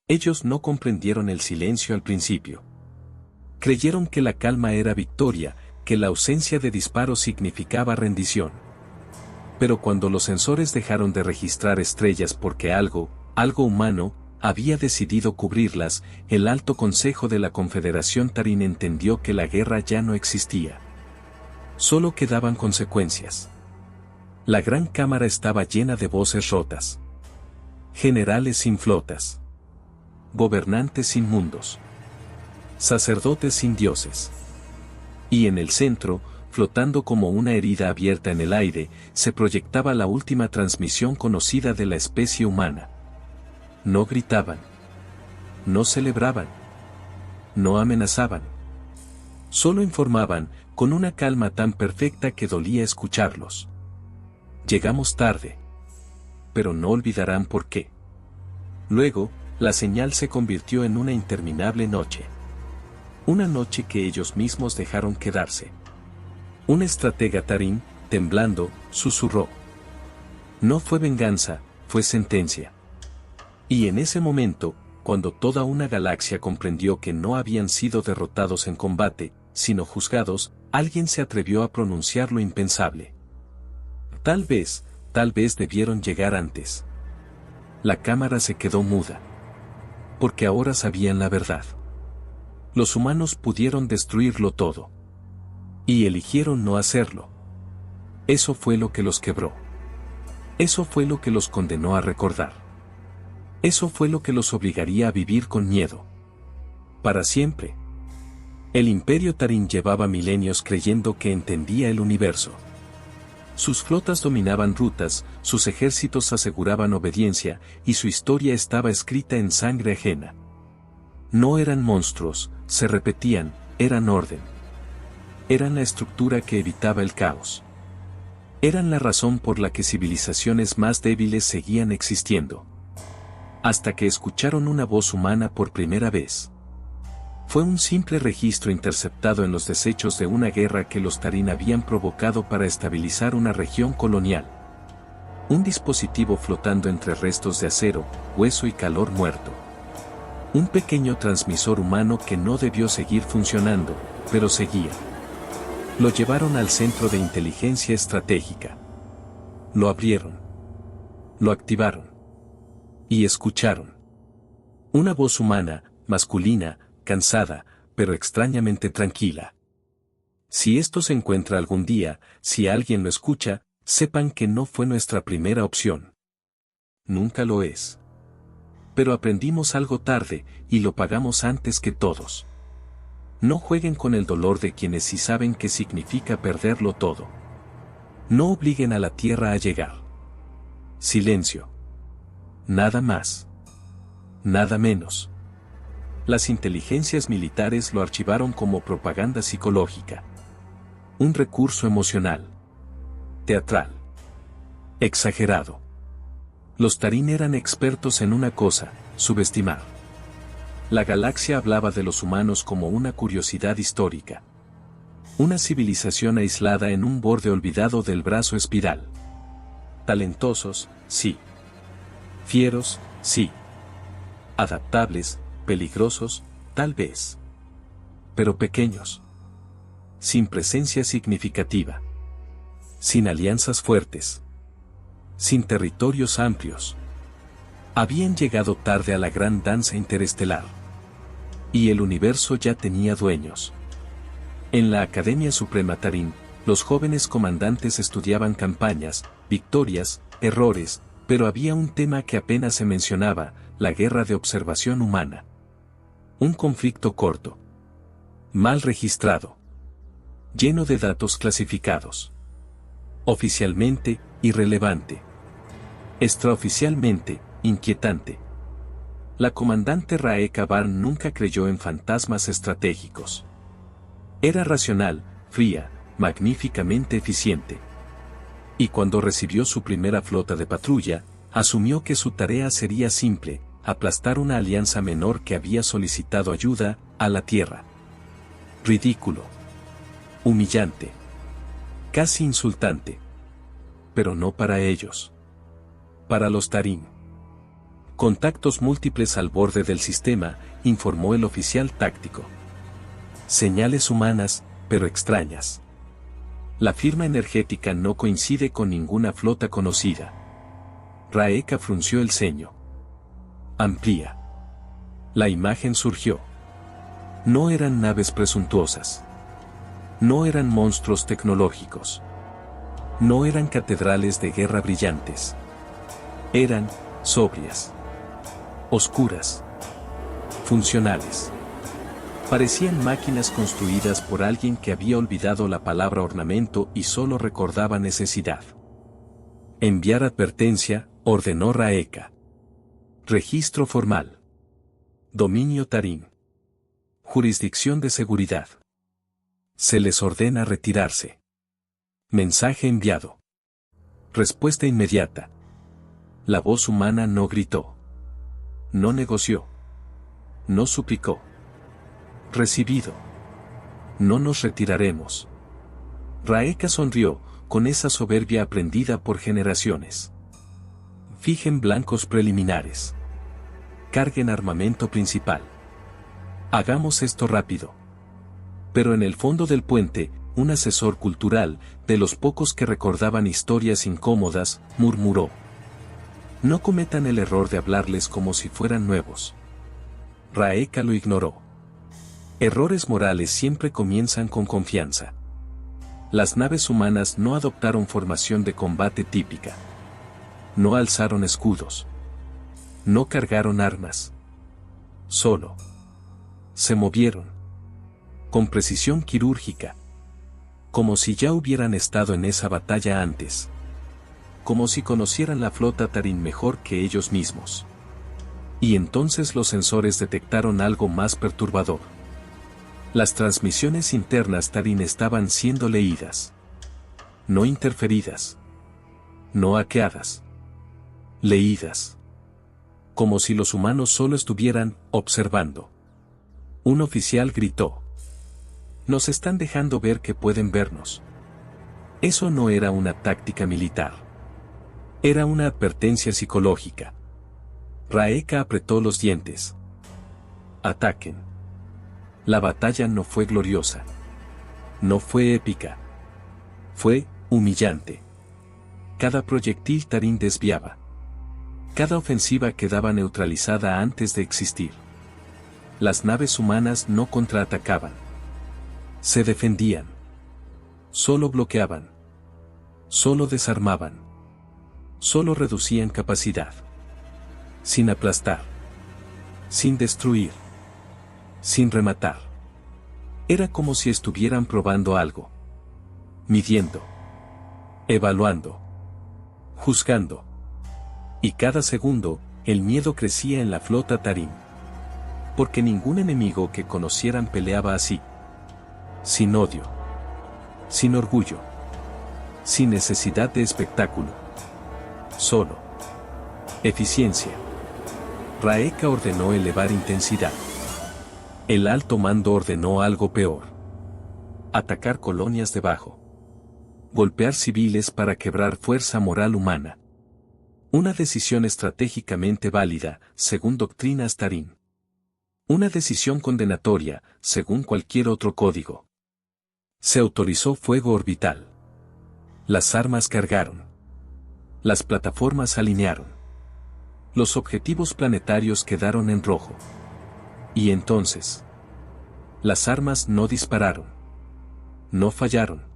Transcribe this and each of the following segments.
Ellos no comprendieron el silencio al principio. Creyeron que la calma era victoria, que la ausencia de disparos significaba rendición. Pero cuando los sensores dejaron de registrar estrellas porque algo humano, había decidido cubrirlas, el Alto Consejo de la Confederación Tarín entendió que la guerra ya no existía. Solo quedaban consecuencias. La gran cámara estaba llena de voces rotas. Generales sin flotas. Gobernantes sin mundos. Sacerdotes sin dioses. Y en el centro, flotando como una herida abierta en el aire, se proyectaba la última transmisión conocida de la especie humana. No gritaban. No celebraban. No amenazaban. Solo informaban, con una calma tan perfecta que dolía escucharlos. Llegamos tarde. Pero no olvidarán por qué. Luego, la señal se convirtió en una interminable noche. Una noche que ellos mismos dejaron quedarse. Un estratega tarín, temblando, susurró. No fue venganza, fue sentencia. Y en ese momento, cuando toda una galaxia comprendió que no habían sido derrotados en combate, sino juzgados, alguien se atrevió a pronunciar lo impensable. Tal vez debieron llegar antes. La cámara se quedó muda. Porque ahora sabían la verdad. Los humanos pudieron destruirlo todo. Y eligieron no hacerlo. Eso fue lo que los quebró. Eso fue lo que los condenó a recordar. Eso fue lo que los obligaría a vivir con miedo. Para siempre. El Imperio Tarín llevaba milenios creyendo que entendía el universo. Sus flotas dominaban rutas, sus ejércitos aseguraban obediencia, y su historia estaba escrita en sangre ajena. No eran monstruos, se repetían, eran orden. Eran la estructura que evitaba el caos. Eran la razón por la que civilizaciones más débiles seguían existiendo. Hasta que escucharon una voz humana por primera vez. Fue un simple registro interceptado en los desechos de una guerra que los Tarín habían provocado para estabilizar una región colonial. Un dispositivo flotando entre restos de acero, hueso y calor muerto. Un pequeño transmisor humano que no debió seguir funcionando, pero seguía. Lo llevaron al centro de inteligencia estratégica. Lo abrieron. Lo activaron. Y escucharon. Una voz humana, masculina, cansada, pero extrañamente tranquila. Si esto se encuentra algún día, si alguien lo escucha, sepan que no fue nuestra primera opción. Nunca lo es. Pero aprendimos algo tarde, y lo pagamos antes que todos. No jueguen con el dolor de quienes sí saben qué significa perderlo todo. No obliguen a la tierra a llegar. Silencio. Nada más. Nada menos. Las inteligencias militares lo archivaron como propaganda psicológica. Un recurso emocional. Teatral. Exagerado. Los Tarín eran expertos en una cosa, subestimar. La galaxia hablaba de los humanos como una curiosidad histórica. Una civilización aislada en un borde olvidado del brazo espiral. Talentosos, sí. Fieros, sí. Adaptables, peligrosos, tal vez. Pero pequeños. Sin presencia significativa. Sin alianzas fuertes. Sin territorios amplios. Habían llegado tarde a la gran danza interestelar. Y el universo ya tenía dueños. En la Academia Suprema Tarín, los jóvenes comandantes estudiaban campañas, victorias, errores, pero había un tema que apenas se mencionaba, la guerra de observación humana. Un conflicto corto. Mal registrado. Lleno de datos clasificados. Oficialmente, irrelevante. Extraoficialmente, inquietante. La comandante Raeka Barn nunca creyó en fantasmas estratégicos. Era racional, fría, magníficamente eficiente. Y cuando recibió su primera flota de patrulla, asumió que su tarea sería simple, aplastar una alianza menor que había solicitado ayuda a la Tierra. Ridículo. Humillante. Casi insultante. Pero no para ellos. Para los Tarín. Contactos múltiples al borde del sistema, informó el oficial táctico. Señales humanas, pero extrañas. La firma energética no coincide con ninguna flota conocida. Raeka frunció el ceño. Amplía. La imagen surgió. No eran naves presuntuosas. No eran monstruos tecnológicos. No eran catedrales de guerra brillantes. Eran sobrias, oscuras, funcionales. Parecían máquinas construidas por alguien que había olvidado la palabra ornamento y solo recordaba necesidad. Enviar advertencia, ordenó Raeka. Registro formal. Dominio Tarín. Jurisdicción de seguridad. Se les ordena retirarse. Mensaje enviado. Respuesta inmediata. La voz humana no gritó. No negoció. No suplicó. Recibido. No nos retiraremos. Raeka sonrió, con esa soberbia aprendida por generaciones. Fijen blancos preliminares. Carguen armamento principal. Hagamos esto rápido. Pero en el fondo del puente, un asesor cultural, de los pocos que recordaban historias incómodas, murmuró. No cometan el error de hablarles como si fueran nuevos. Raeka lo ignoró. Errores morales siempre comienzan con confianza. Las naves humanas no adoptaron formación de combate típica. No alzaron escudos. No cargaron armas. Solo se movieron. Con precisión quirúrgica. Como si ya hubieran estado en esa batalla antes. Como si conocieran la flota Tarín mejor que ellos mismos. Y entonces los sensores detectaron algo más perturbador. Las transmisiones internas Tarín estaban siendo leídas. No interferidas. No hackeadas. Leídas. Como si los humanos solo estuvieran observando. Un oficial gritó. Nos están dejando ver que pueden vernos. Eso no era una táctica militar. Era una advertencia psicológica. Raeka apretó los dientes. Ataquen. La batalla no fue gloriosa. No fue épica. Fue humillante. Cada proyectil Tarín desviaba. Cada ofensiva quedaba neutralizada antes de existir. Las naves humanas no contraatacaban. Se defendían. Solo bloqueaban. Solo desarmaban. Solo reducían capacidad. Sin aplastar. Sin destruir. Sin rematar. Era como si estuvieran probando algo. Midiendo. Evaluando. Juzgando. Y cada segundo, el miedo crecía en la flota Tarín. Porque ningún enemigo que conocieran peleaba así. Sin odio. Sin orgullo. Sin necesidad de espectáculo. Solo. Eficiencia. Raeka ordenó elevar intensidad. El alto mando ordenó algo peor. Atacar colonias debajo. Golpear civiles para quebrar fuerza moral humana. Una decisión estratégicamente válida, según doctrinas Tarín. Una decisión condenatoria, según cualquier otro código. Se autorizó fuego orbital. Las armas cargaron. Las plataformas alinearon. Los objetivos planetarios quedaron en rojo. Y entonces, las armas no dispararon. No fallaron.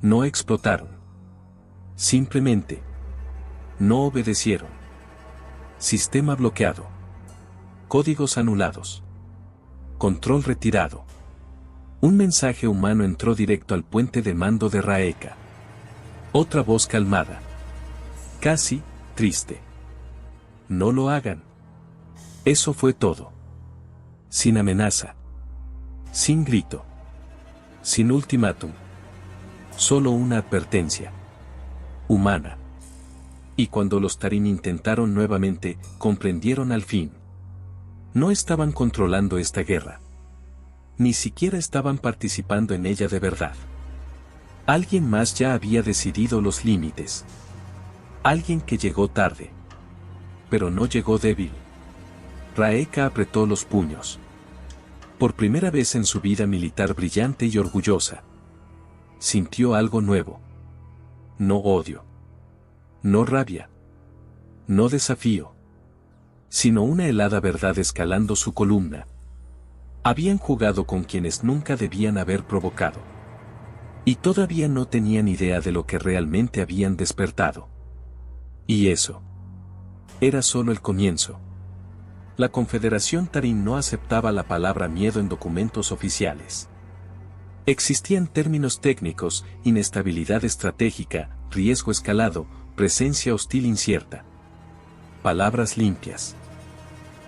No explotaron. Simplemente, no obedecieron. Sistema bloqueado. Códigos anulados. Control retirado. Un mensaje humano entró directo al puente de mando de Raeka. Otra voz calmada. Casi, triste. No lo hagan. Eso fue todo. Sin amenaza. Sin grito. Sin ultimátum. Solo una advertencia. Humana. Y cuando los Tarín intentaron nuevamente, comprendieron al fin. No estaban controlando esta guerra. Ni siquiera estaban participando en ella de verdad. Alguien más ya había decidido los límites. Alguien que llegó tarde. pero no llegó débil. Raeka apretó los puños. Por primera vez en su vida militar brillante y orgullosa, sintió algo nuevo. No odio. No rabia. No desafío. Sino una helada verdad escalando su columna. Habían jugado con quienes nunca debían haber provocado. Y todavía no tenían idea de lo que realmente habían despertado. Y eso era solo el comienzo. La Confederación Tarim no aceptaba la palabra miedo en documentos oficiales. Existían términos técnicos: inestabilidad estratégica, riesgo escalado, presencia hostil incierta. Palabras limpias.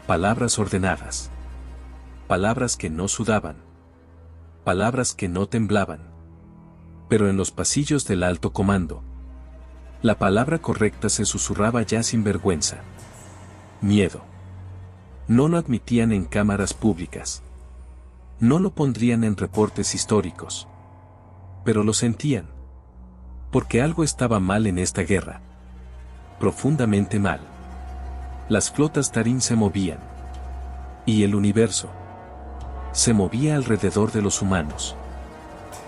Palabras ordenadas. Palabras que no sudaban. Palabras que no temblaban. Pero en los pasillos del alto comando, la palabra correcta se susurraba ya sin vergüenza. Miedo. No lo admitían en cámaras públicas. No lo pondrían en reportes históricos. Pero lo sentían. Porque algo estaba mal en esta guerra. Profundamente mal. Las flotas Tarim se movían. Y el universo se movía alrededor de los humanos.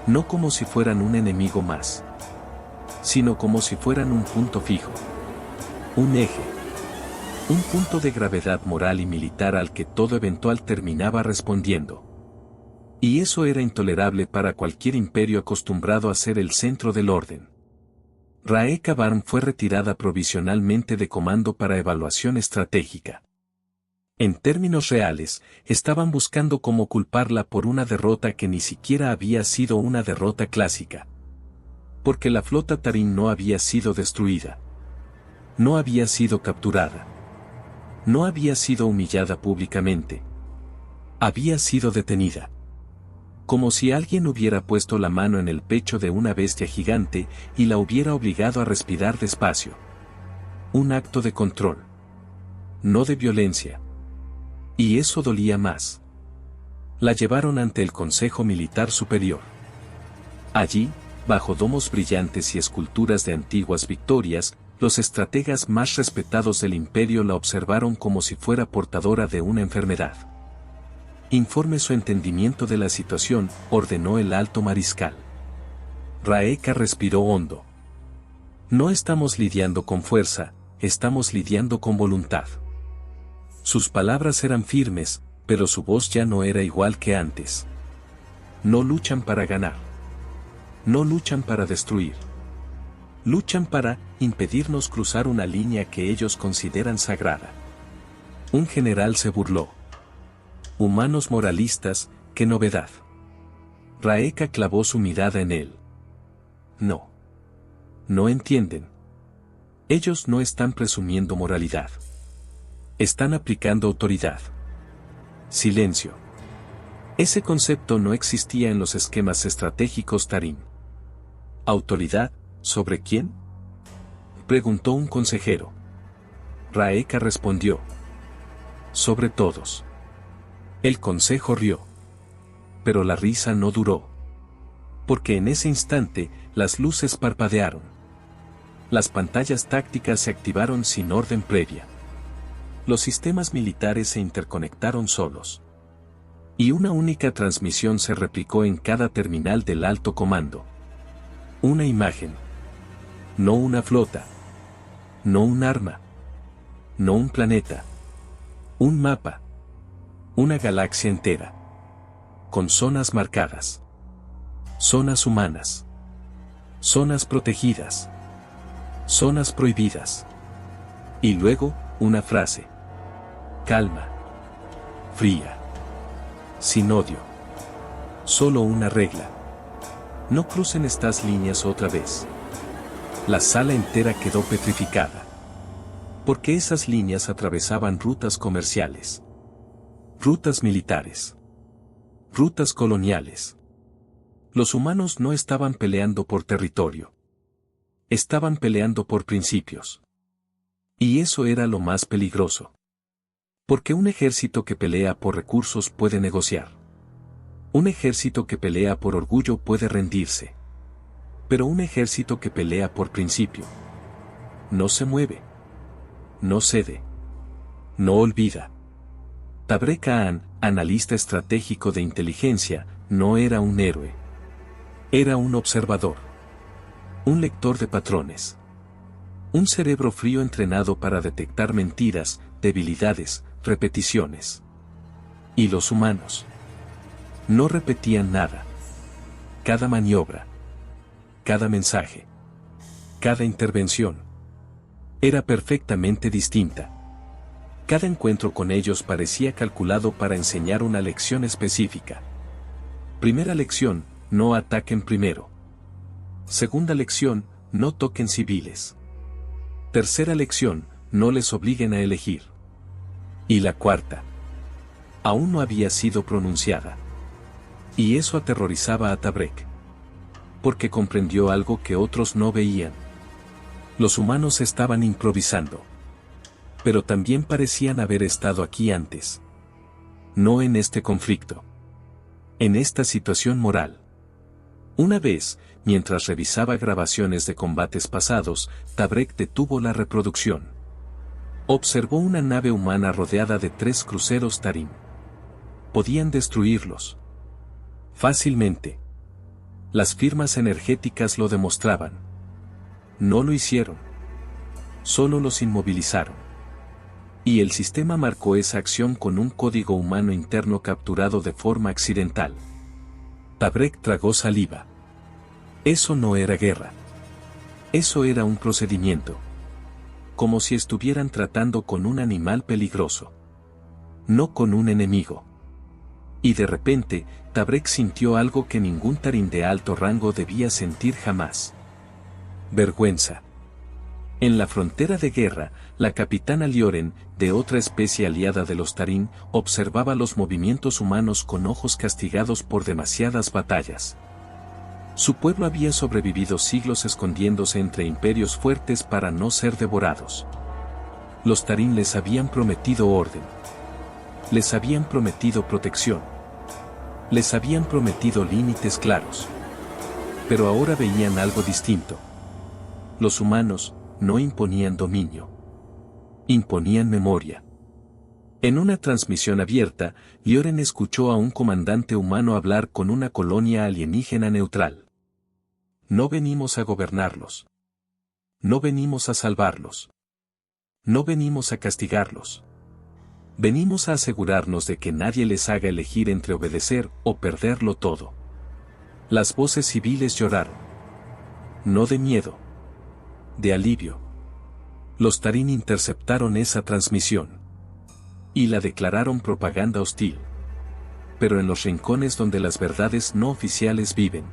No como si fueran un enemigo más, sino como si fueran un punto fijo. Un eje. Un punto de gravedad moral y militar al que todo eventual terminaba respondiendo. Y eso era intolerable para cualquier imperio acostumbrado a ser el centro del orden. Raeka Barm fue retirada provisionalmente de comando para evaluación estratégica. En términos reales, estaban buscando cómo culparla por una derrota que ni siquiera había sido una derrota clásica. Porque la flota Tarim no había sido destruida. No había sido capturada. No había sido humillada públicamente. Había sido detenida. Como si alguien hubiera puesto la mano en el pecho de una bestia gigante y la hubiera obligado a respirar despacio. Un acto de control. No de violencia. Y eso dolía más. La llevaron ante el Consejo Militar Superior. Allí, bajo domos brillantes y esculturas de antiguas victorias, los estrategas más respetados del imperio la observaron como si fuera portadora de una enfermedad. Informe su entendimiento de la situación, ordenó el alto mariscal. Raeka respiró hondo. No estamos lidiando con fuerza, estamos lidiando con voluntad. Sus palabras eran firmes, pero su voz ya no era igual que antes. No luchan para ganar. No luchan para destruir. Luchan para impedirnos cruzar una línea que ellos consideran sagrada. Un general se burló. Humanos moralistas, qué novedad. Raeka clavó su mirada en él. No. No entienden. Ellos no están presumiendo moralidad. Están aplicando autoridad. Silencio. Ese concepto no existía en los esquemas estratégicos Tarim. ¿Autoridad? ¿Sobre quién?, preguntó un consejero. Raeka respondió. Sobre todos. El consejo rió. Pero la risa no duró. Porque en ese instante, las luces parpadearon. Las pantallas tácticas se activaron sin orden previa. Los sistemas militares se interconectaron solos. Y una única transmisión se replicó en cada terminal del alto comando. Una imagen. No una flota. No un arma. No un planeta. Un mapa. Una galaxia entera. Con zonas marcadas. Zonas humanas. Zonas protegidas. Zonas prohibidas. Y luego, una frase. Calma. Fría. Sin odio. Solo una regla. No crucen estas líneas otra vez. La sala entera quedó petrificada. Porque esas líneas atravesaban rutas comerciales. Rutas militares. Rutas coloniales. Los humanos no estaban peleando por territorio. Estaban peleando por principios. Y eso era lo más peligroso. Porque un ejército que pelea por recursos puede negociar. Un ejército que pelea por orgullo puede rendirse. Pero un ejército que pelea por principio no se mueve. No cede. No olvida. Tabrek Khan, analista estratégico de inteligencia, no era un héroe. Era un observador. Un lector de patrones. Un cerebro frío entrenado para detectar mentiras, debilidades, repeticiones. Y los humanos no repetían nada. Cada maniobra, cada mensaje, cada intervención era perfectamente distinta. Cada encuentro con ellos parecía calculado para enseñar una lección específica. Primera lección, no ataquen primero. Segunda lección, no toquen civiles. Tercera lección, no les obliguen a elegir. Y la cuarta, aún no había sido pronunciada. Y eso aterrorizaba a Tabrek. Porque comprendió algo que otros no veían. Los humanos estaban improvisando. Pero también parecían haber estado aquí antes. No en este conflicto. En esta situación moral. Una vez, mientras revisaba grabaciones de combates pasados, Tabrek detuvo la reproducción. Observó una nave humana rodeada de 3 cruceros Tarim. Podían destruirlos fácilmente. Las firmas energéticas lo demostraban. No lo hicieron. Solo los inmovilizaron. Y el sistema marcó esa acción con un código humano interno capturado de forma accidental. Tabrek tragó saliva. Eso no era guerra. Eso era un procedimiento. Como si estuvieran tratando con un animal peligroso. No con un enemigo. Y de repente, Tabrek sintió algo que ningún tarín de alto rango debía sentir jamás. Vergüenza. En la frontera de guerra, la capitana Lioren, de otra especie aliada de los tarín, observaba los movimientos humanos con ojos castigados por demasiadas batallas. Su pueblo había sobrevivido siglos escondiéndose entre imperios fuertes para no ser devorados. Los tarín les habían prometido orden. Les habían prometido protección. Les habían prometido límites claros. Pero ahora veían algo distinto. Los humanos no imponían dominio. Imponían memoria. En una transmisión abierta, Lioren escuchó a un comandante humano hablar con una colonia alienígena neutral. No venimos a gobernarlos. No venimos a salvarlos. No venimos a castigarlos. Venimos a asegurarnos de que nadie les haga elegir entre obedecer o perderlo todo. Las voces civiles lloraron. No de miedo. De alivio. Los tarín interceptaron esa transmisión. Y la declararon propaganda hostil. Pero en los rincones donde las verdades no oficiales viven.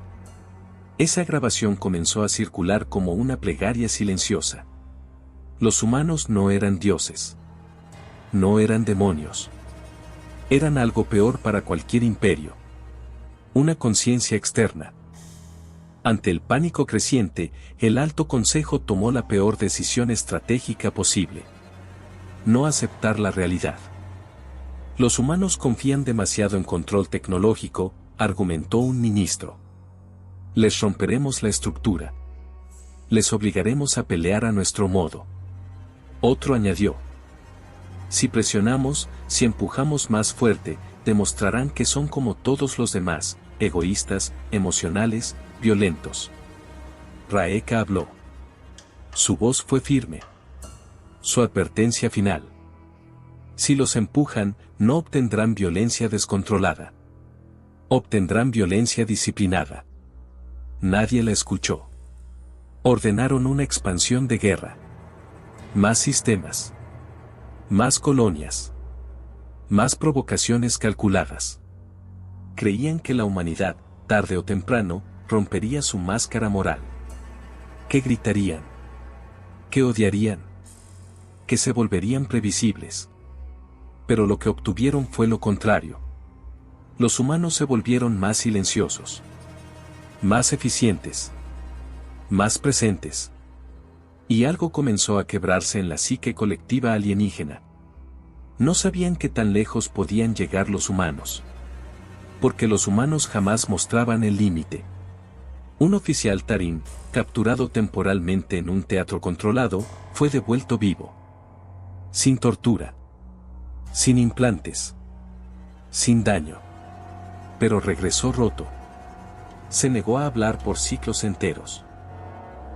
Esa grabación comenzó a circular como una plegaria silenciosa. Los humanos no eran dioses. No eran demonios. Eran algo peor para cualquier imperio. Una conciencia externa. Ante el pánico creciente, el Alto Consejo tomó la peor decisión estratégica posible. No aceptar la realidad. Los humanos confían demasiado en control tecnológico, argumentó un ministro. Les romperemos la estructura. Les obligaremos a pelear a nuestro modo. Otro añadió. Si presionamos, si empujamos más fuerte, demostrarán que son como todos los demás, egoístas, emocionales, violentos. Raeka habló. Su voz fue firme. Su advertencia final. Si los empujan, no obtendrán violencia descontrolada. Obtendrán violencia disciplinada. Nadie la escuchó. Ordenaron una expansión de guerra. Más sistemas. Más colonias. Más provocaciones calculadas. Creían que la humanidad, tarde o temprano, rompería su máscara moral. ¿Qué gritarían? ¿Qué odiarían? Que se volverían previsibles. Pero lo que obtuvieron fue lo contrario. Los humanos se volvieron más silenciosos. Más eficientes. Más presentes. Y algo comenzó a quebrarse en la psique colectiva alienígena. No sabían qué tan lejos podían llegar los humanos. Porque los humanos jamás mostraban el límite. Un oficial tarín, capturado temporalmente en un teatro controlado, fue devuelto vivo. Sin tortura. Sin implantes. Sin daño. Pero regresó roto. Se negó a hablar por ciclos enteros.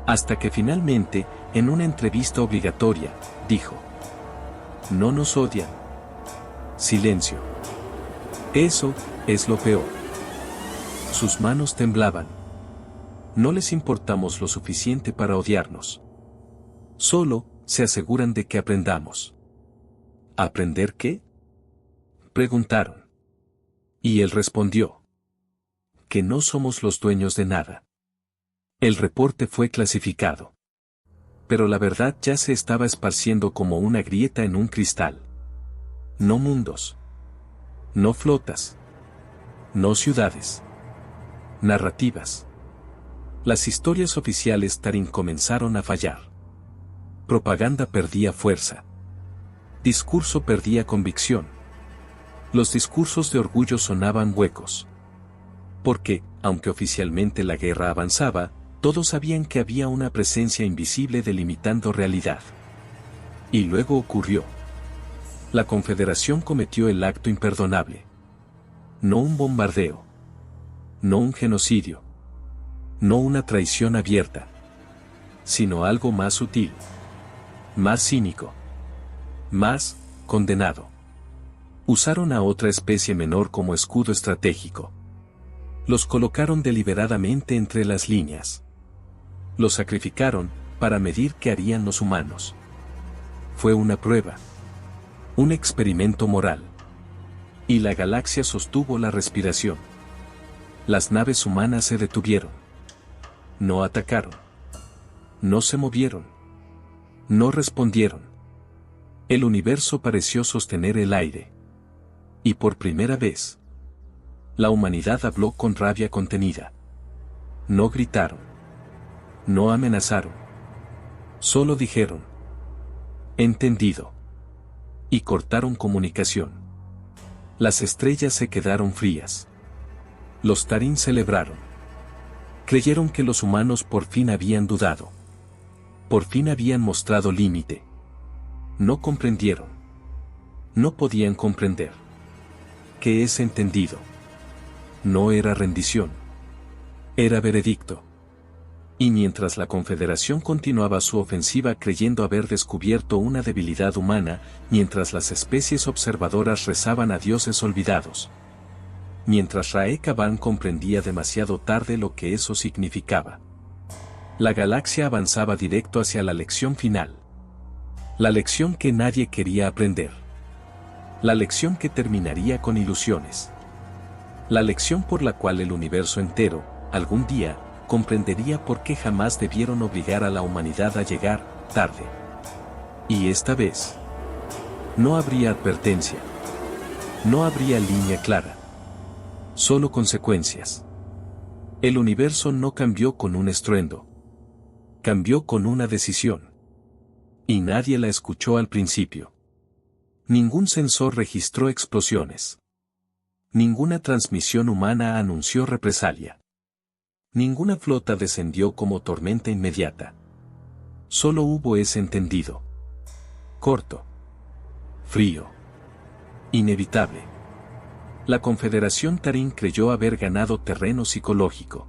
Hasta que finalmente, en una entrevista obligatoria, dijo: no nos odian. Silencio. Eso es lo peor. Sus manos temblaban. No les importamos lo suficiente para odiarnos. Solo se aseguran de que aprendamos. ¿Aprender qué?, preguntaron. Y él respondió: que no somos los dueños de nada. El reporte fue clasificado. Pero la verdad ya se estaba esparciendo como una grieta en un cristal. No mundos. No flotas. No ciudades. Narrativas. Las historias oficiales Tarín comenzaron a fallar. Propaganda perdía fuerza. Discurso perdía convicción. Los discursos de orgullo sonaban huecos. Porque, aunque oficialmente la guerra avanzaba, todos sabían que había una presencia invisible delimitando realidad. Y luego ocurrió. La Confederación cometió el acto imperdonable. No un bombardeo. No un genocidio. No una traición abierta. Sino algo más sutil. Más cínico. Más condenado. Usaron a otra especie menor como escudo estratégico. Los colocaron deliberadamente entre las líneas. Los sacrificaron para medir qué harían los humanos. Fue una prueba. Un experimento moral. Y la galaxia sostuvo la respiración. Las naves humanas se detuvieron. No atacaron. No se movieron. No respondieron. El universo pareció sostener el aire. Y por primera vez, la humanidad habló con rabia contenida. No gritaron. No amenazaron. Solo dijeron: entendido. Y cortaron comunicación. Las estrellas se quedaron frías. Los Tarín celebraron. Creyeron que los humanos por fin habían dudado. Por fin habían mostrado límite. No comprendieron. No podían comprender. ¿Qué es entendido? No era rendición. Era veredicto. Y mientras la Confederación continuaba su ofensiva creyendo haber descubierto una debilidad humana, mientras las especies observadoras rezaban a dioses olvidados. Mientras Raekaban comprendía demasiado tarde lo que eso significaba. La galaxia avanzaba directo hacia la lección final. La lección que nadie quería aprender. La lección que terminaría con ilusiones. La lección por la cual el universo entero, algún día, comprendería por qué jamás debieron obligar a la humanidad a llegar tarde. Y esta vez, no habría advertencia. No habría línea clara. Solo consecuencias. El universo no cambió con un estruendo. Cambió con una decisión. Y nadie la escuchó al principio. Ningún sensor registró explosiones. Ninguna transmisión humana anunció represalia. Ninguna flota descendió como tormenta inmediata. Solo hubo ese entendido. Corto. Frío. Inevitable. La Confederación Tarín creyó haber ganado terreno psicológico.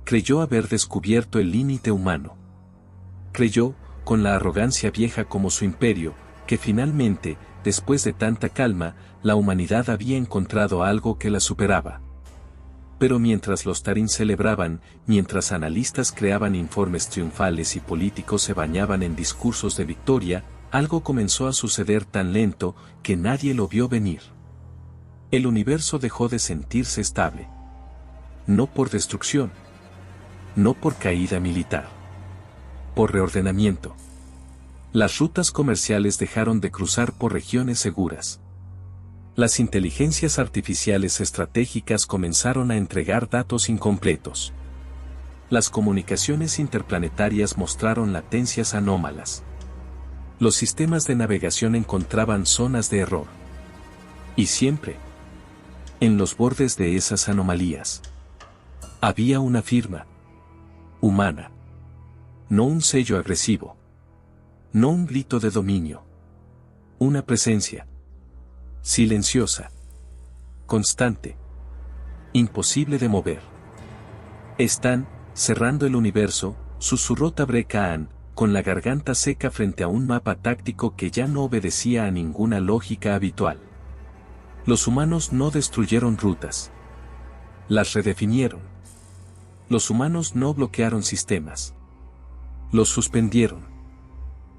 Creyó haber descubierto el límite humano. Creyó, con la arrogancia vieja como su imperio, que finalmente, después de tanta calma, la humanidad había encontrado algo que la superaba. Pero mientras los Tarín celebraban, mientras analistas creaban informes triunfales y políticos se bañaban en discursos de victoria, algo comenzó a suceder tan lento que nadie lo vio venir. El universo dejó de sentirse estable. No por destrucción. No por caída militar. Por reordenamiento. Las rutas comerciales dejaron de cruzar por regiones seguras. Las inteligencias artificiales estratégicas comenzaron a entregar datos incompletos. Las comunicaciones interplanetarias mostraron latencias anómalas. Los sistemas de navegación encontraban zonas de error. Y siempre, en los bordes de esas anomalías, había una firma humana. No un sello agresivo. No un grito de dominio. Una presencia. Silenciosa. Constante. Imposible de mover. Están cerrando el universo, susurró Tabret-Khan, con la garganta seca frente a un mapa táctico que ya no obedecía a ninguna lógica habitual. Los humanos no destruyeron rutas. Las redefinieron. Los humanos no bloquearon sistemas. Los suspendieron.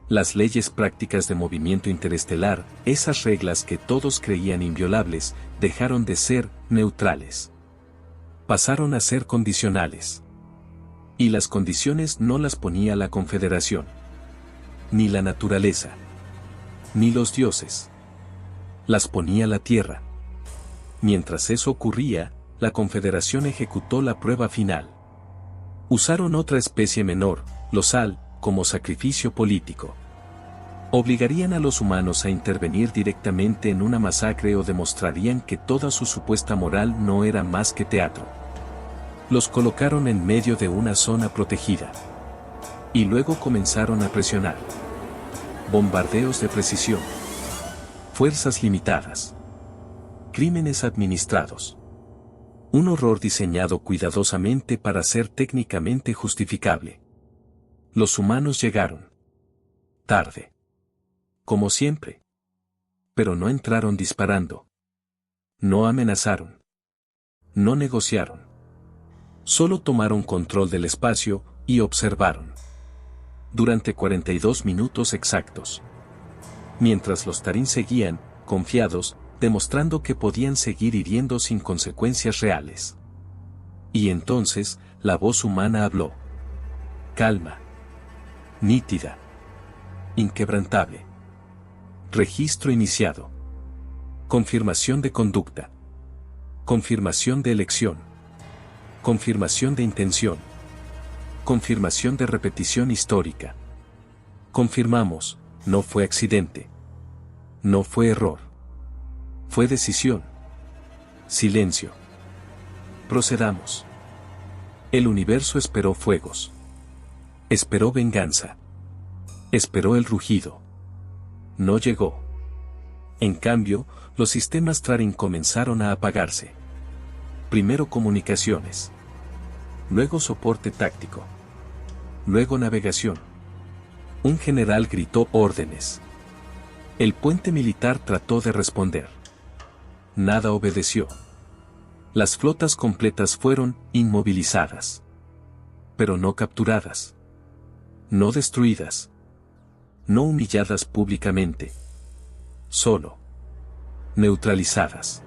Las leyes prácticas de movimiento interestelar, esas reglas que todos creían inviolables, dejaron de ser neutrales. Pasaron a ser condicionales. Y las condiciones no las ponía la Confederación. Ni la naturaleza. Ni los dioses. Las ponía la Tierra. Mientras eso ocurría, la Confederación ejecutó la prueba final. Usaron otra especie menor, los Al, como sacrificio político. Obligarían a los humanos a intervenir directamente en una masacre o demostrarían que toda su supuesta moral no era más que teatro. Los colocaron en medio de una zona protegida. Y luego comenzaron a presionar. Bombardeos de precisión. Fuerzas limitadas. Crímenes administrados. Un horror diseñado cuidadosamente para ser técnicamente justificable. Los humanos llegaron. Tarde. Como siempre. Pero no entraron disparando. No amenazaron. No negociaron. Solo tomaron control del espacio y observaron. Durante 42 minutos exactos. Mientras los Tarín seguían, confiados, demostrando que podían seguir hiriendo sin consecuencias reales. Y entonces, la voz humana habló. Calma. Nítida. Inquebrantable. Registro iniciado. Confirmación de conducta. Confirmación de elección. Confirmación de intención. Confirmación de repetición histórica. Confirmamos, no fue accidente. No fue error. Fue decisión. Silencio. Procedamos. El universo esperó fuegos. Esperó venganza. Esperó el rugido. No llegó. En cambio, los sistemas Tarín comenzaron a apagarse. Primero comunicaciones. Luego soporte táctico. Luego navegación. Un general gritó órdenes. El puente militar trató de responder. Nada obedeció. Las flotas completas fueron inmovilizadas. Pero no capturadas. No destruidas. No humilladas públicamente. Solo neutralizadas.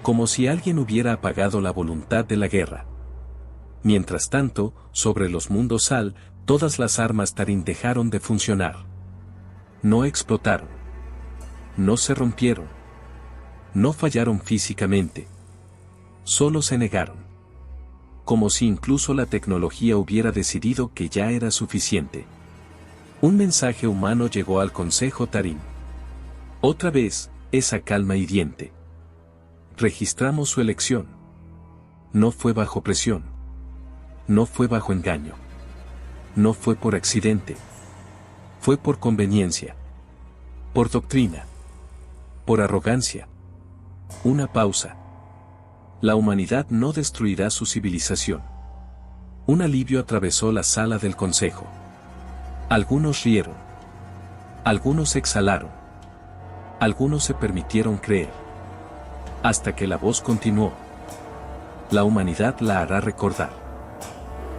Como si alguien hubiera apagado la voluntad de la guerra. Mientras tanto, sobre los mundos Al, todas las armas Tarín dejaron de funcionar. No explotaron. No se rompieron. No fallaron físicamente. Solo se negaron. Como si incluso la tecnología hubiera decidido que ya era suficiente. Un mensaje humano llegó al Consejo Tarín. Otra vez, esa calma hiriente. Registramos su elección. No fue bajo presión. No fue bajo engaño. No fue por accidente. Fue por conveniencia. Por doctrina. Por arrogancia. Una pausa. La humanidad no destruirá su civilización. Un alivio atravesó la sala del consejo. Algunos rieron. Algunos exhalaron. Algunos se permitieron creer. Hasta que la voz continuó. La humanidad la hará recordar.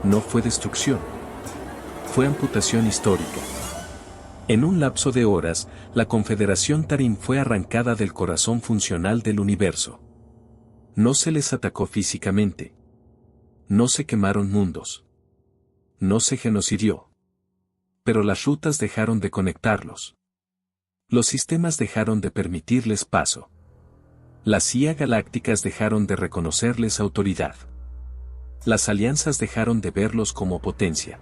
No fue destrucción. Fue amputación histórica. En un lapso de horas, la Confederación Tarín fue arrancada del corazón funcional del universo. No se les atacó físicamente. No se quemaron mundos. No se genocidió. Pero las rutas dejaron de conectarlos. Los sistemas dejaron de permitirles paso. Las CIA galácticas dejaron de reconocerles autoridad. Las alianzas dejaron de verlos como potencia.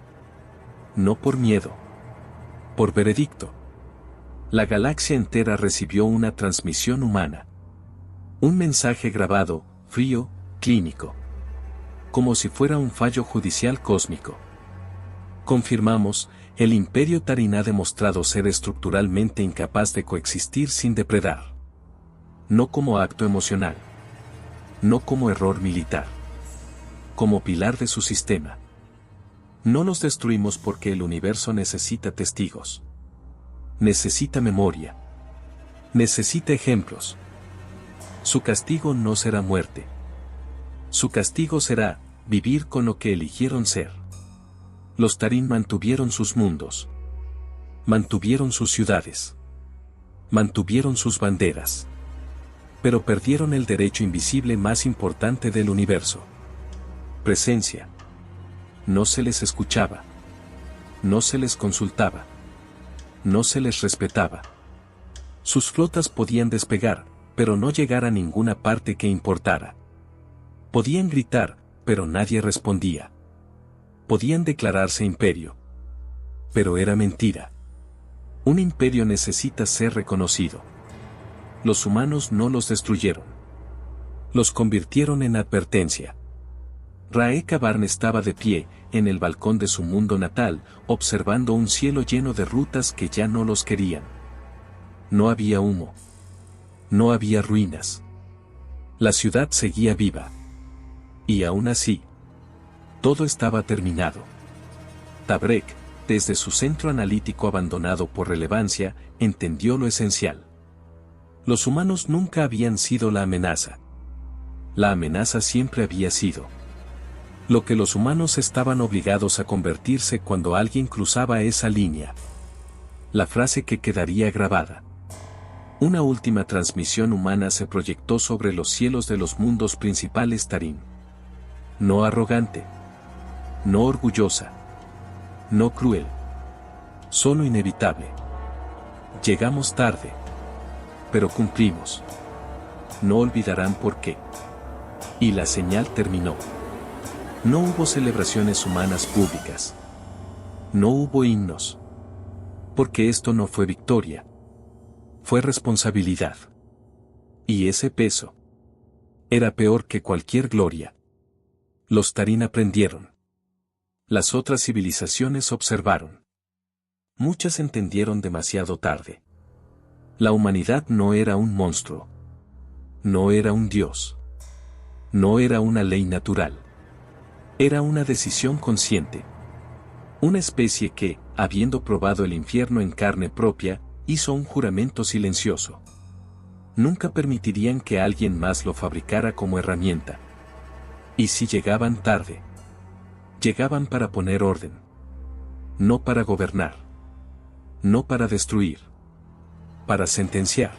No por miedo. Por veredicto. La galaxia entera recibió una transmisión humana. Un mensaje grabado, frío, clínico. Como si fuera un fallo judicial cósmico. Confirmamos, el Imperio Tarín ha demostrado ser estructuralmente incapaz de coexistir sin depredar. No como acto emocional. No como error militar. Como pilar de su sistema. No los destruimos porque el universo necesita testigos. Necesita memoria. Necesita ejemplos. Su castigo no será muerte. Su castigo será vivir con lo que eligieron ser. Los Tarín mantuvieron sus mundos. Mantuvieron sus ciudades. Mantuvieron sus banderas. Pero perdieron el derecho invisible más importante del universo. Presencia. No se les escuchaba. No se les consultaba. No se les respetaba. Sus flotas podían despegar, pero no llegar a ninguna parte que importara. Podían gritar, pero nadie respondía. Podían declararse imperio. Pero era mentira. Un imperio necesita ser reconocido. Los humanos no los destruyeron. Los convirtieron en advertencia. Raeka Barn estaba de pie, en el balcón de su mundo natal, observando un cielo lleno de rutas que ya no los querían. No había humo. No había ruinas. La ciudad seguía viva. Y aún así, todo estaba terminado. Tabrek, desde su centro analítico abandonado por relevancia, entendió lo esencial. Los humanos nunca habían sido la amenaza. La amenaza siempre había sido lo que los humanos estaban obligados a convertirse cuando alguien cruzaba esa línea. La frase que quedaría grabada. Una última transmisión humana se proyectó sobre los cielos de los mundos principales Tarín. No arrogante. No orgullosa. No cruel. Solo inevitable. Llegamos tarde. Pero cumplimos. No olvidarán por qué. Y la señal terminó. No hubo celebraciones humanas públicas. No hubo himnos. Porque esto no fue victoria. Fue responsabilidad. Y ese peso era peor que cualquier gloria. Los Tarín aprendieron. Las otras civilizaciones observaron. Muchas entendieron demasiado tarde. La humanidad no era un monstruo. No era un dios. No era una ley natural. Era una decisión consciente. Una especie que, habiendo probado el infierno en carne propia, hizo un juramento silencioso. Nunca permitirían que alguien más lo fabricara como herramienta. Y si llegaban tarde, llegaban para poner orden. No para gobernar. No para destruir. Para sentenciar.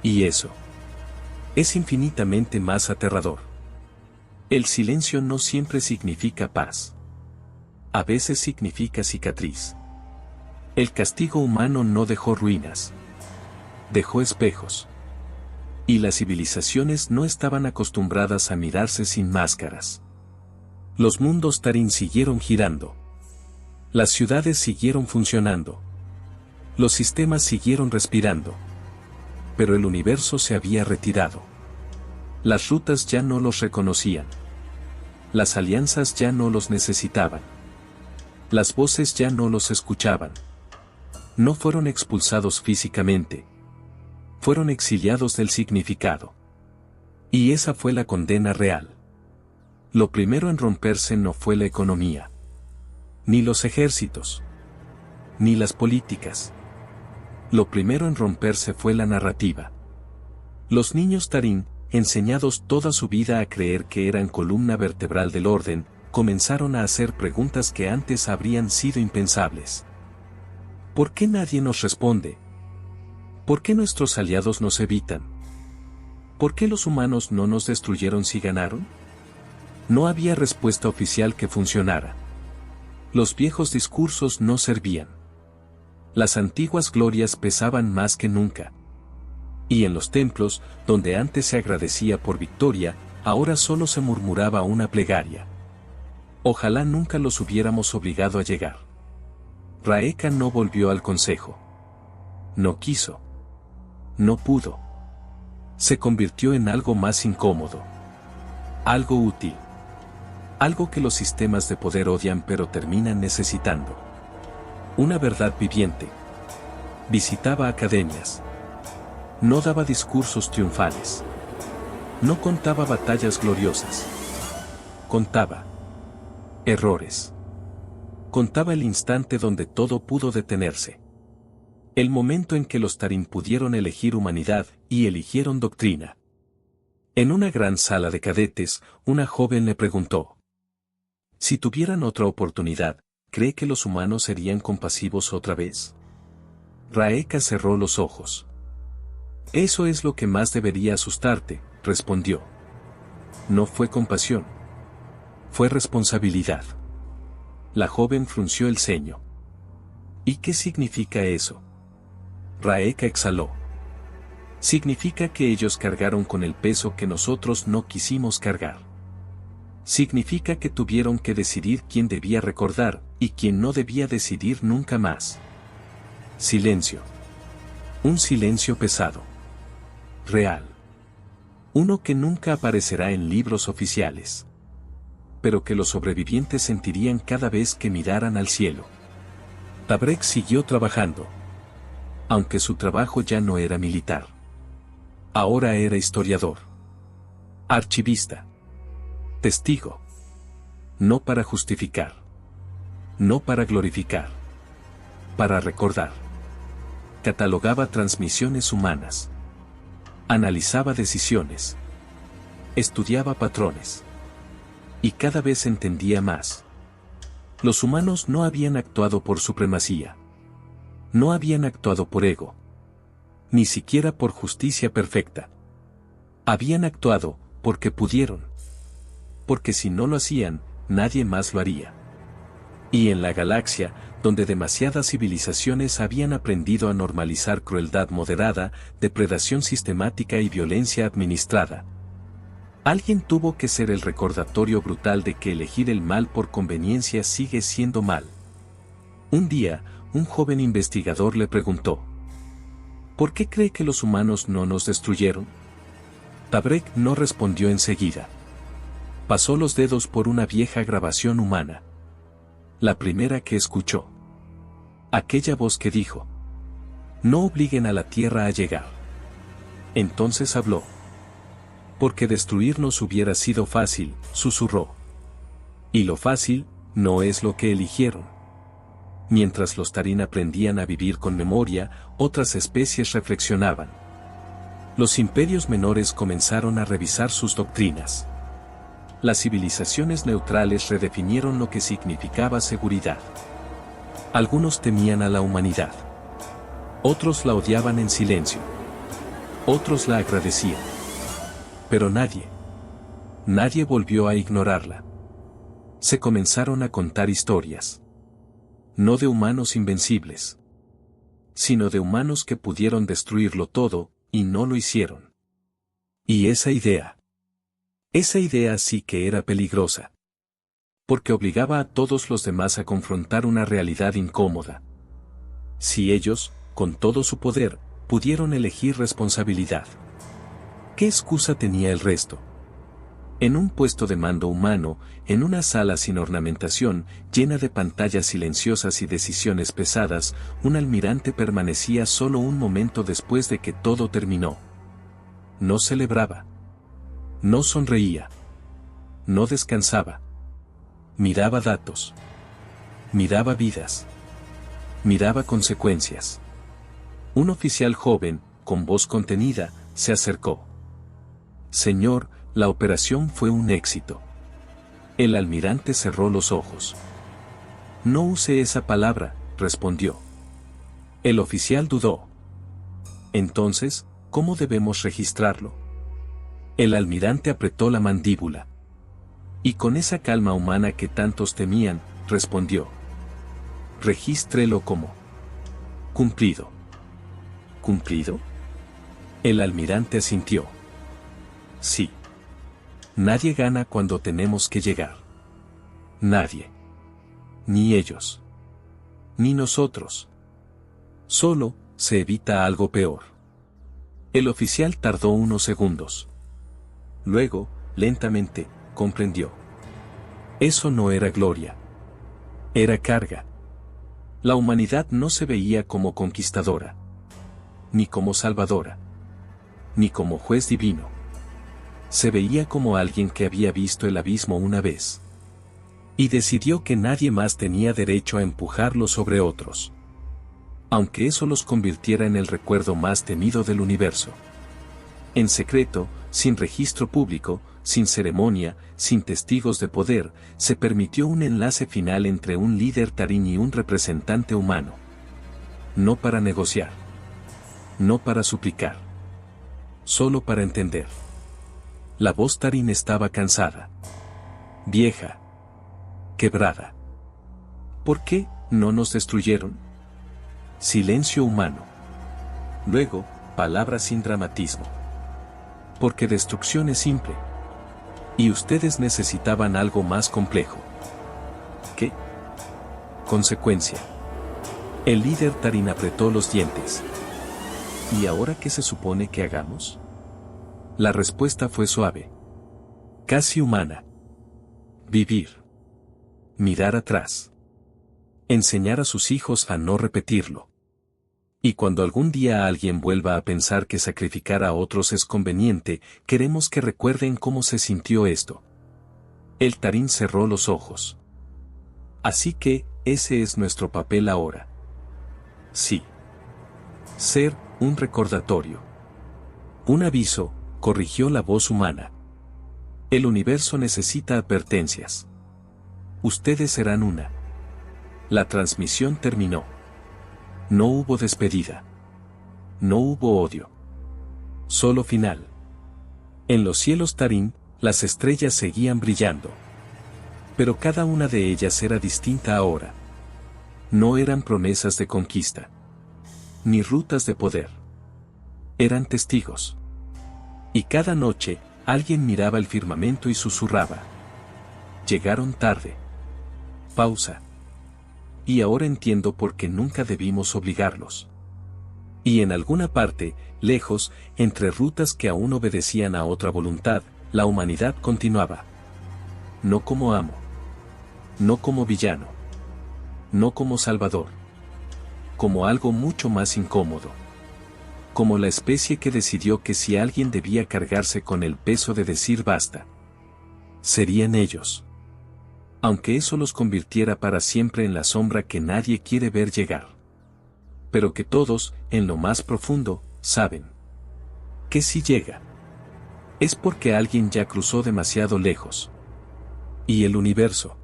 Y eso es infinitamente más aterrador. El silencio no siempre significa paz. A veces significa cicatriz. El castigo humano no dejó ruinas. Dejó espejos. Y las civilizaciones no estaban acostumbradas a mirarse sin máscaras. Los mundos Tarín siguieron girando. Las ciudades siguieron funcionando. Los sistemas siguieron respirando. Pero el universo se había retirado. Las rutas ya no los reconocían. Las alianzas ya no los necesitaban. Las voces ya no los escuchaban. No fueron expulsados físicamente. Fueron exiliados del significado. Y esa fue la condena real. Lo primero en romperse no fue la economía. Ni los ejércitos. Ni las políticas. Lo primero en romperse fue la narrativa. Los niños Tarín, enseñados toda su vida a creer que eran columna vertebral del orden, comenzaron a hacer preguntas que antes habrían sido impensables. ¿Por qué nadie nos responde? ¿Por qué nuestros aliados nos evitan? ¿Por qué los humanos no nos destruyeron si ganaron? No había respuesta oficial que funcionara. Los viejos discursos no servían. Las antiguas glorias pesaban más que nunca. Y en los templos, donde antes se agradecía por victoria, ahora solo se murmuraba una plegaria. Ojalá nunca los hubiéramos obligado a llegar. Raeka no volvió al consejo. No quiso. No pudo. Se convirtió en algo más incómodo. Algo útil. Algo que los sistemas de poder odian pero terminan necesitando. Una verdad viviente. Visitaba academias. No daba discursos triunfales. No contaba batallas gloriosas. Contaba errores. Contaba el instante donde todo pudo detenerse. El momento en que los Tarim pudieron elegir humanidad y eligieron doctrina. En una gran sala de cadetes, una joven le preguntó: si tuvieran otra oportunidad, ¿cree que los humanos serían compasivos otra vez? Raeka cerró los ojos. Eso es lo que más debería asustarte, respondió. No fue compasión. Fue responsabilidad. La joven frunció el ceño. ¿Y qué significa eso? Raeka exhaló. Significa que ellos cargaron con el peso que nosotros no quisimos cargar. Significa que tuvieron que decidir quién debía recordar y quién no debía decidir nunca más. Silencio. Un silencio pesado. Real. Uno que nunca aparecerá en libros oficiales. Pero que los sobrevivientes sentirían cada vez que miraran al cielo. Tabrek siguió trabajando. Aunque su trabajo ya no era militar. Ahora era historiador. Archivista. Testigo. No para justificar. No para glorificar. Para recordar. Catalogaba transmisiones humanas. Analizaba decisiones. Estudiaba patrones. Y cada vez entendía más. Los humanos no habían actuado por supremacía. No habían actuado por ego. Ni siquiera por justicia perfecta. Habían actuado porque pudieron. Porque si no lo hacían, nadie más lo haría. Y en la galaxia, donde demasiadas civilizaciones habían aprendido a normalizar crueldad moderada, depredación sistemática y violencia administrada, alguien tuvo que ser el recordatorio brutal de que elegir el mal por conveniencia sigue siendo mal. Un día, un joven investigador le preguntó: ¿por qué cree que los humanos no nos destruyeron? Tabrek no respondió enseguida. Pasó los dedos por una vieja grabación humana. La primera que escuchó. Aquella voz que dijo: no obliguen a la tierra a llegar. Entonces habló. Porque destruirnos hubiera sido fácil, susurró. Y lo fácil, no es lo que eligieron. Mientras los Tarim aprendían a vivir con memoria, otras especies reflexionaban. Los imperios menores comenzaron a revisar sus doctrinas. Las civilizaciones neutrales redefinieron lo que significaba seguridad. Algunos temían a la humanidad. Otros la odiaban en silencio. Otros la agradecían. Pero nadie volvió a ignorarla. Se comenzaron a contar historias. No de humanos invencibles, sino de humanos que pudieron destruirlo todo, y no lo hicieron. Y esa idea sí que era peligrosa. Porque obligaba a todos los demás a confrontar una realidad incómoda. Si ellos, con todo su poder, pudieron elegir responsabilidad, ¿qué excusa tenía el resto? En un puesto de mando humano, en una sala sin ornamentación, llena de pantallas silenciosas y decisiones pesadas, un almirante permanecía solo un momento después de que todo terminó. No celebraba. No sonreía. No descansaba. Miraba datos. Miraba vidas. Miraba consecuencias. Un oficial joven, con voz contenida, se acercó. Señor, la operación fue un éxito. El almirante cerró los ojos. No use esa palabra, respondió. El oficial dudó. Entonces, ¿cómo debemos registrarlo? El almirante apretó la mandíbula. Y con esa calma humana que tantos temían, respondió. Regístrelo como cumplido. ¿Cumplido? El almirante asintió. Sí. Nadie gana cuando tenemos que llegar. Nadie. Ni ellos. Ni nosotros. Solo, se evita algo peor. El oficial tardó unos segundos. Luego, lentamente, comprendió. Eso no era gloria. Era carga. La humanidad no se veía como conquistadora. Ni como salvadora. ni como juez divino. Se veía como alguien que había visto el abismo una vez. Y decidió que nadie más tenía derecho a empujarlo sobre otros. Aunque eso los convirtiera en el recuerdo más temido del universo. En secreto, sin registro público, sin ceremonia, sin testigos de poder, se permitió un enlace final entre un líder tarín y un representante humano. No para negociar. No para suplicar. Solo para entender. La voz tarín estaba cansada. Vieja. Quebrada. ¿Por qué no nos destruyeron? Silencio humano. Luego, palabras sin dramatismo. Porque destrucción es simple. Y ustedes necesitaban algo más complejo. ¿Qué? Consecuencia. El líder tarín apretó los dientes. ¿Y ahora qué se supone que hagamos? La respuesta fue suave. Casi humana. Vivir. Mirar atrás. Enseñar a sus hijos a no repetirlo. Y cuando algún día alguien vuelva a pensar que sacrificar a otros es conveniente, queremos que recuerden cómo se sintió esto. El tarín cerró los ojos. Así que, ese es nuestro papel ahora. Sí. Ser un recordatorio. Un aviso, corrigió la voz humana. El universo necesita advertencias. Ustedes serán una. La transmisión terminó. No hubo despedida. No hubo odio. Solo final. En los cielos tarín, las estrellas seguían brillando. Pero cada una de ellas era distinta ahora. No eran promesas de conquista. Ni rutas de poder. Eran testigos. Y cada noche, alguien miraba el firmamento y susurraba. Llegaron tarde. Pausa. Y ahora entiendo por qué nunca debimos obligarlos. Y en alguna parte, lejos, entre rutas que aún obedecían a otra voluntad, la humanidad continuaba. No como amo. No como villano. No como salvador. Como algo mucho más incómodo. Como la especie que decidió que si alguien debía cargarse con el peso de decir basta, serían ellos. Aunque eso los convirtiera para siempre en la sombra que nadie quiere ver llegar. Pero que todos, en lo más profundo, saben que si llega, es porque alguien ya cruzó demasiado lejos. Y el universo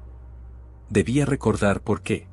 debía recordar por qué.